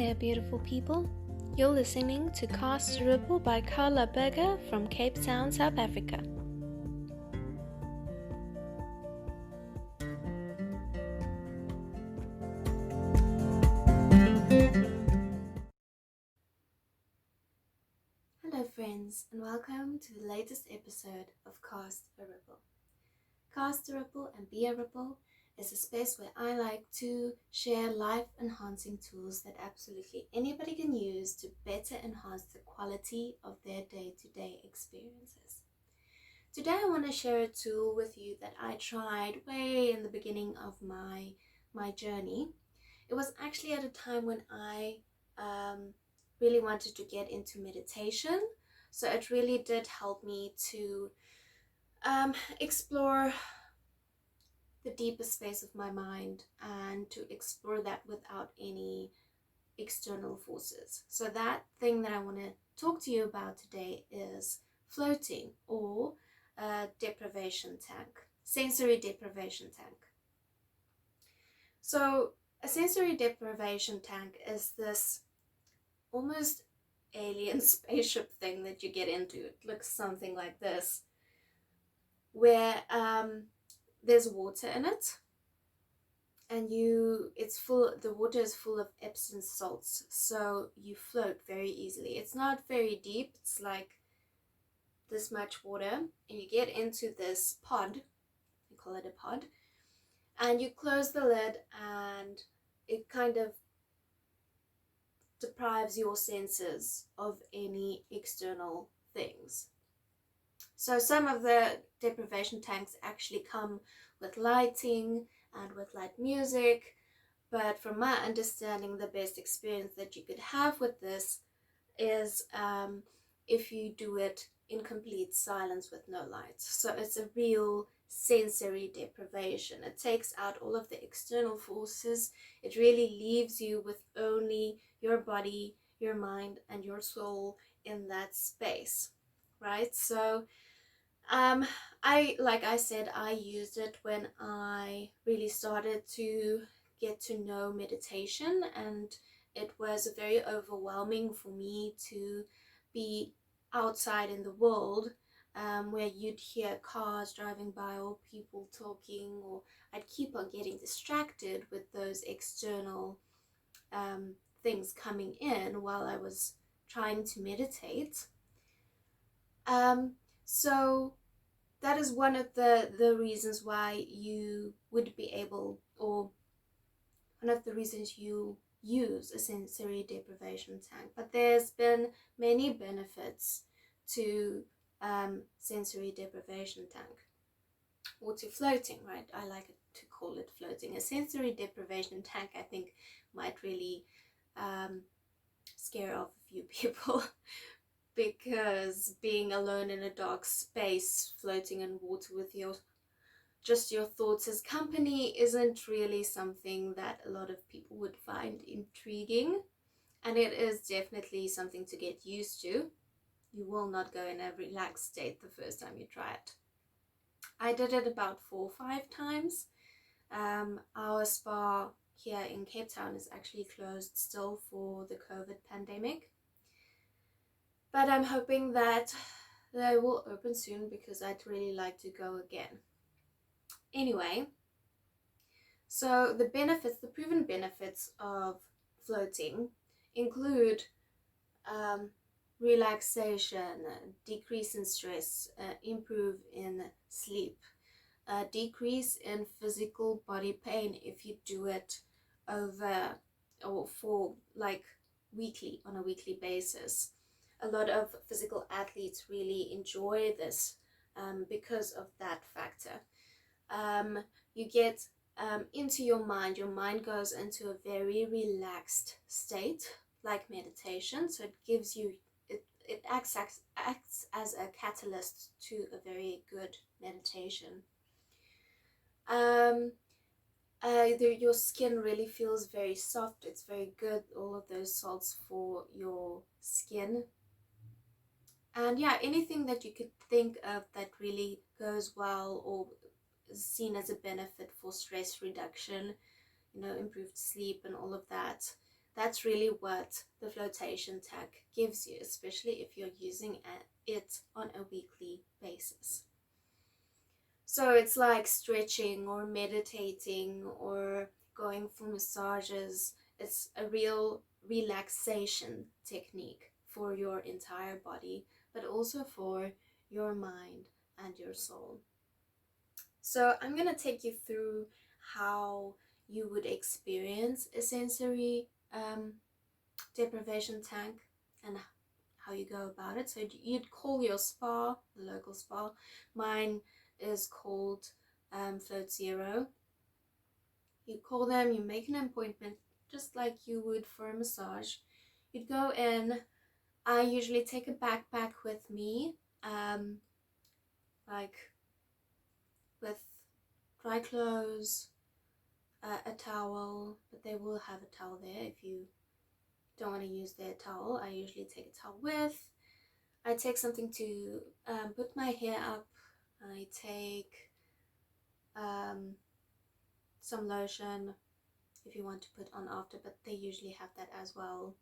there, beautiful people. You're listening to Cast a Ripple by Carla Berger from Cape Town, South Africa. Hello friends, and welcome to the latest episode of Cast a Ripple. Cast a Ripple and Be a Ripple is a space where I like to share life-enhancing tools that absolutely anybody can use to better enhance the quality of their day-to-day experiences. Today I want to share a tool with you that I tried way in the beginning of my journey. It was actually at a time when I really wanted to get into meditation, so it really did help me to explore the deepest space of my mind and to explore that without any external forces. So that thing that I want to talk to you about today is floating, or deprivation tank, sensory deprivation tank. So a sensory deprivation tank is this almost alien spaceship thing that you get into. It looks something like this, where there's water in it, and the water is full of Epsom salts, so you float very easily. It's not very deep, it's like this much water, and you get into this pod, we call it a pod, and you close the lid, and it kind of deprives your senses of any external things. So some of the deprivation tanks actually come with lighting and with light music, but from my understanding, the best experience that you could have with this is if you do it in complete silence with no lights. So it's a real sensory deprivation. It takes out all of the external forces. It really leaves you with only your body, your mind, and your soul in that space, right? So like I said, I used it when I really started to get to know meditation, and it was very overwhelming for me to be outside in the world, where you'd hear cars driving by or people talking, or I'd keep on getting distracted with those external things coming in while I was trying to meditate. So that is one of the reasons why you would be able, or one of the reasons you use a sensory deprivation tank. But there's been many benefits to sensory deprivation tank, or to floating, right? I like to call it floating. A sensory deprivation tank, I think, might really scare off a few people because being alone in a dark space, floating in water with your thoughts as company isn't really something that a lot of people would find intriguing, and it is definitely something to get used to. You will not go in a relaxed state the first time you try it. I did it about 4 or 5 times. Our spa here in Cape Town is actually closed still for the COVID pandemic, but I'm hoping that they will open soon because I'd really like to go again. Anyway, so the proven benefits of floating include relaxation, decrease in stress, improve in sleep, decrease in physical body pain if you do it over or for like on a weekly basis. A lot of physical athletes really enjoy this because of that factor. You get into your mind goes into a very relaxed state, like meditation. So it gives you, it acts as a catalyst to a very good meditation. Your skin really feels very soft. It's very good, all of those salts for your skin. And yeah, anything that you could think of that really goes well or is seen as a benefit for stress reduction, improved sleep and all of that. That's really what the flotation tank gives you, especially if you're using it on a weekly basis. So it's like stretching or meditating or going for massages. It's a real relaxation technique for your entire body, but also for your mind and your soul. So I'm going to take you through how you would experience a sensory deprivation tank and how you go about it. So you'd call your spa, the local spa. Mine is called Float Zero. You call them, you make an appointment just like you would for a massage. You'd go in. I usually take a backpack with me, like with dry clothes, a towel, but they will have a towel there if you don't want to use their towel. I usually take a towel with. I take something to put my hair up. I take some lotion if you want to put on after, but they usually have that as well.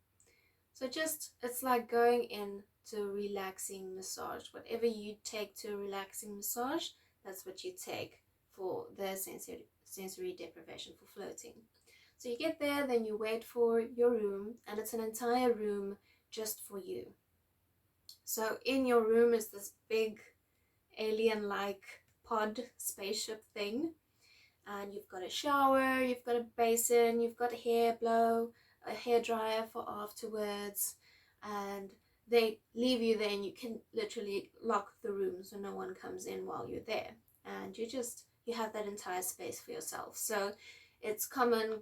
So just, it's like going in to relaxing massage. Whatever you take to relaxing massage, that's what you take for the sensory deprivation, for floating. So you get there, then you wait for your room, and it's an entire room just for you. So in your room is this big alien-like pod spaceship thing, and you've got a shower, you've got a basin, you've got a hair blow, a hair dryer for afterwards, and they leave you there, and you can literally lock the room so no one comes in while you're there, and you have that entire space for yourself. So it's common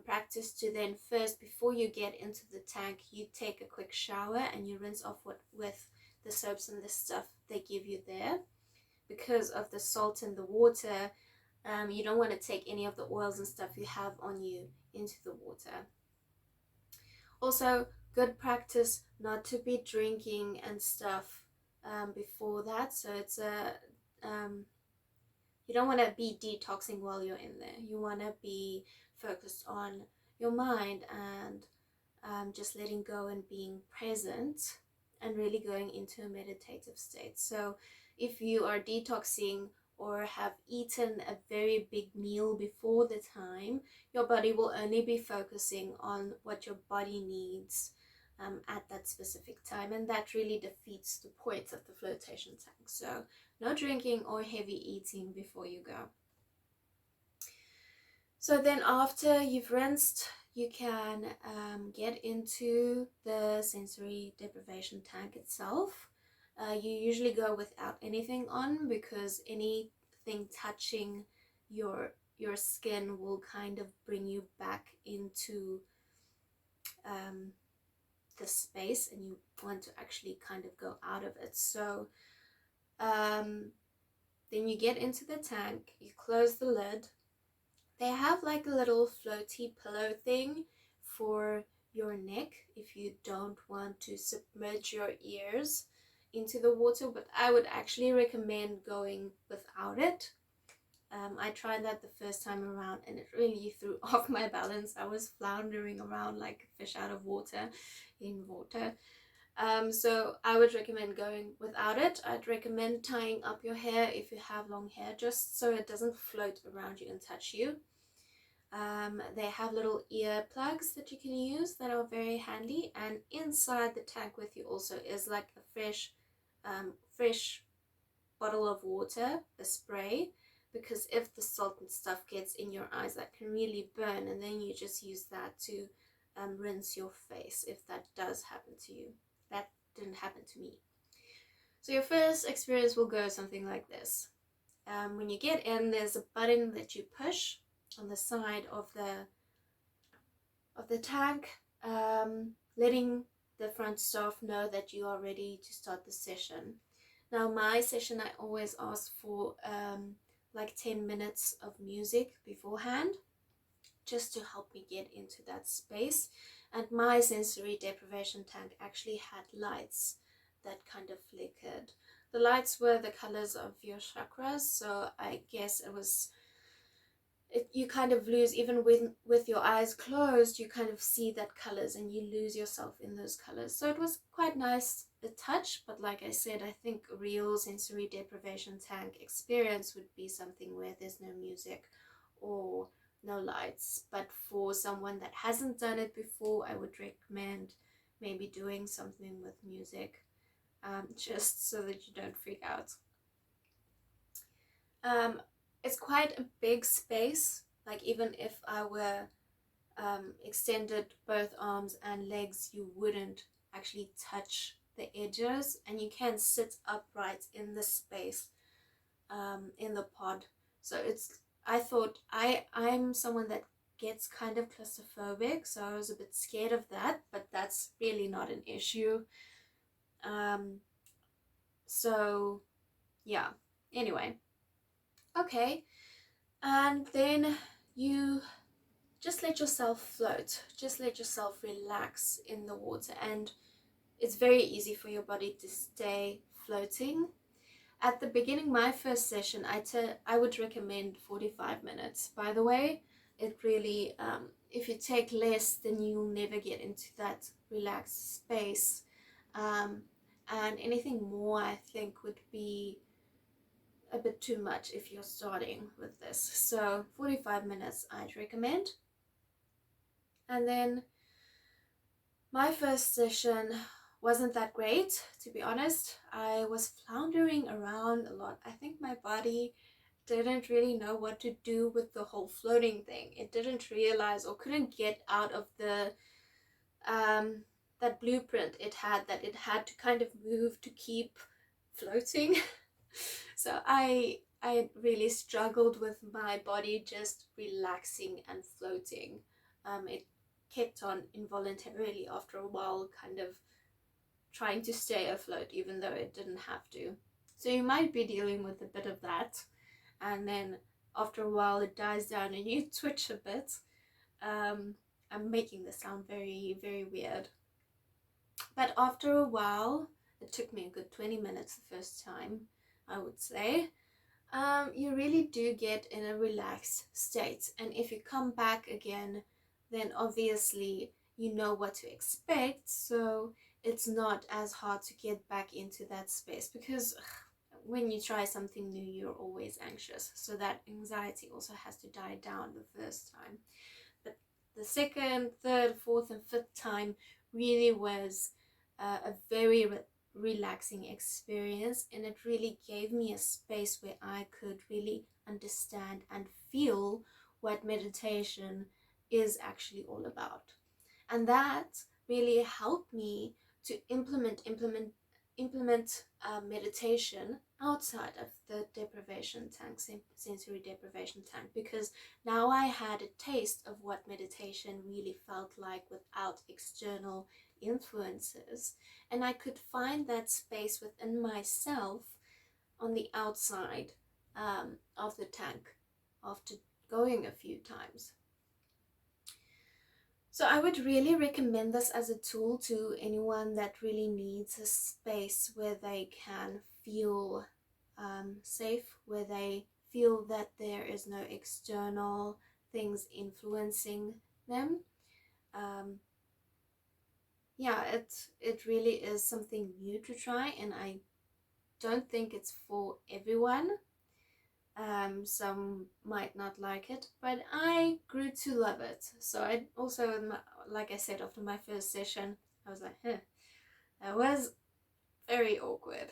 practice to then first, before you get into the tank, you take a quick shower and you rinse off with the soaps and the stuff they give you there. Because of the salt in the water, you don't want to take any of the oils and stuff you have on you into the water. Also, good practice not to be drinking and stuff before that. So it's you don't want to be detoxing while you're in there. You want to be focused on your mind and just letting go and being present and really going into a meditative state. So if you are detoxing or have eaten a very big meal before the time, your body will only be focusing on what your body needs at that specific time, and that really defeats the point of the flotation tank. So no drinking or heavy eating before you go. So then after you've rinsed, you can get into the sensory deprivation tank itself. You usually go without anything on, because anything touching your skin will kind of bring you back into the space, and you want to actually kind of go out of it. So then you get into the tank, you close the lid. They have like a little floaty pillow thing for your neck if you don't want to submerge your ears into the water, but I would actually recommend going without it. I tried that the first time around and it really threw off my balance. I was floundering around like a fish out of water in water. So I would recommend going without it. I'd recommend tying up your hair if you have long hair, just so it doesn't float around you and touch you. They have little ear plugs that you can use that are very handy, and inside the tank with you also is like a fresh bottle of water, a spray, because if the salt and stuff gets in your eyes, that can really burn, and then you just use that to rinse your face if that does happen to you. That didn't happen to me. So your first experience will go something like this. When you get in, there's a button that you push on the side of the tank, letting the front staff know that you are ready to start the session. Now my session, I always ask for like 10 minutes of music beforehand, just to help me get into that space. And my sensory deprivation tank actually had lights that kind of flickered. The lights were the colors of your chakras, so I guess you kind of lose, even with your eyes closed, you kind of see that colors and you lose yourself in those colors. So it was quite nice, the touch, but like I said, I think a real sensory deprivation tank experience would be something where there's no music or no lights. But for someone that hasn't done it before, I would recommend maybe doing something with music, just so that you don't freak out. um, it's quite a big space. Like, even if I were extended both arms and legs, you wouldn't actually touch the edges, and you can sit upright in the space, in the pod. So it's, I thought, I'm someone that gets kind of claustrophobic, so I was a bit scared of that, but that's really not an issue. Um, so yeah, anyway, okay. And then you just let yourself float, just let yourself relax in the water, and it's very easy for your body to stay floating. At the beginning, my first session, I would recommend 45 minutes. By the way, it really, if you take less, then you'll never get into that relaxed space. Um, and anything more, I think, would be a bit too much if you're starting with this. So 45 minutes I'd recommend. And then my first session wasn't that great, to be honest. I was floundering around a lot. I think my body didn't really know what to do with the whole floating thing. It didn't realize or couldn't get out of the that blueprint it had, that it had to kind of move to keep floating. So I really struggled with my body just relaxing and floating. It kept on involuntarily after a while kind of trying to stay afloat, even though it didn't have to. So you might be dealing with a bit of that, and then after a while it dies down and you twitch a bit. I'm making this sound very, very weird. But after a while, it took me a good 20 minutes the first time, I would say, you really do get in a relaxed state. And if you come back again, then obviously you know what to expect. So it's not as hard to get back into that space, because when you try something new, you're always anxious. So that anxiety also has to die down the first time. But the second, third, fourth, and fifth time really was a very relaxing experience, and it really gave me a space where I could really understand and feel what meditation is actually all about. And that really helped me to implement meditation outside of the deprivation tank, sensory deprivation tank, because now I had a taste of what meditation really felt like without external influences, and I could find that space within myself on the outside of the tank after going a few times. So I would really recommend this as a tool to anyone that really needs a space where they can feel safe, where they feel that there is no external things influencing them. Um, yeah, it really is something new to try, and I don't think it's for everyone. Some might not like it, but I grew to love it. So I also, like I said, after my first session, I was like, that was very awkward.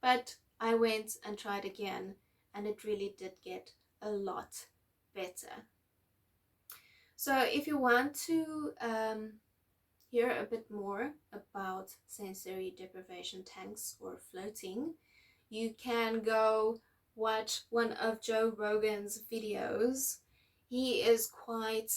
But I went and tried again, and it really did get a lot better. So if you want to hear a bit more about sensory deprivation tanks or floating, you can go watch one of Joe Rogan's videos. He is quite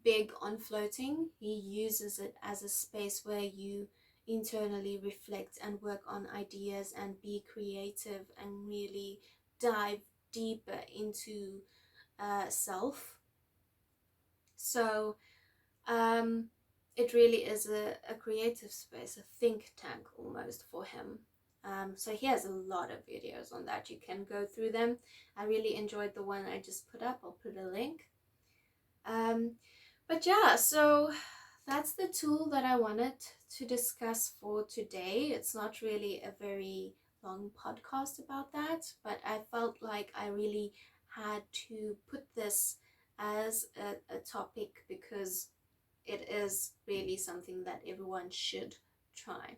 big on floating. He uses it as a space where you internally reflect and work on ideas and be creative and really dive deeper into self. So it really is a creative space, a think tank almost for him. So he has a lot of videos on that. You can go through them. I really enjoyed the one I just put up. I'll put a link. But yeah, so that's the tool that I wanted to discuss for today. It's not really a very long podcast about that, but I felt like I really had to put this as a topic because it is really something that everyone should try.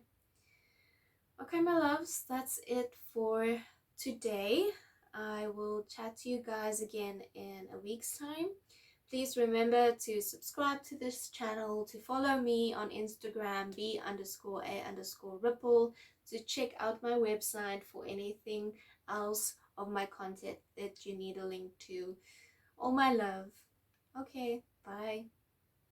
Okay, my loves, that's it for today. I will chat to you guys again in a week's time. Please remember to subscribe to this channel, to follow me on Instagram, b_a_ripple, to check out my website for anything else of my content that you need a link to. All my love. Okay, bye.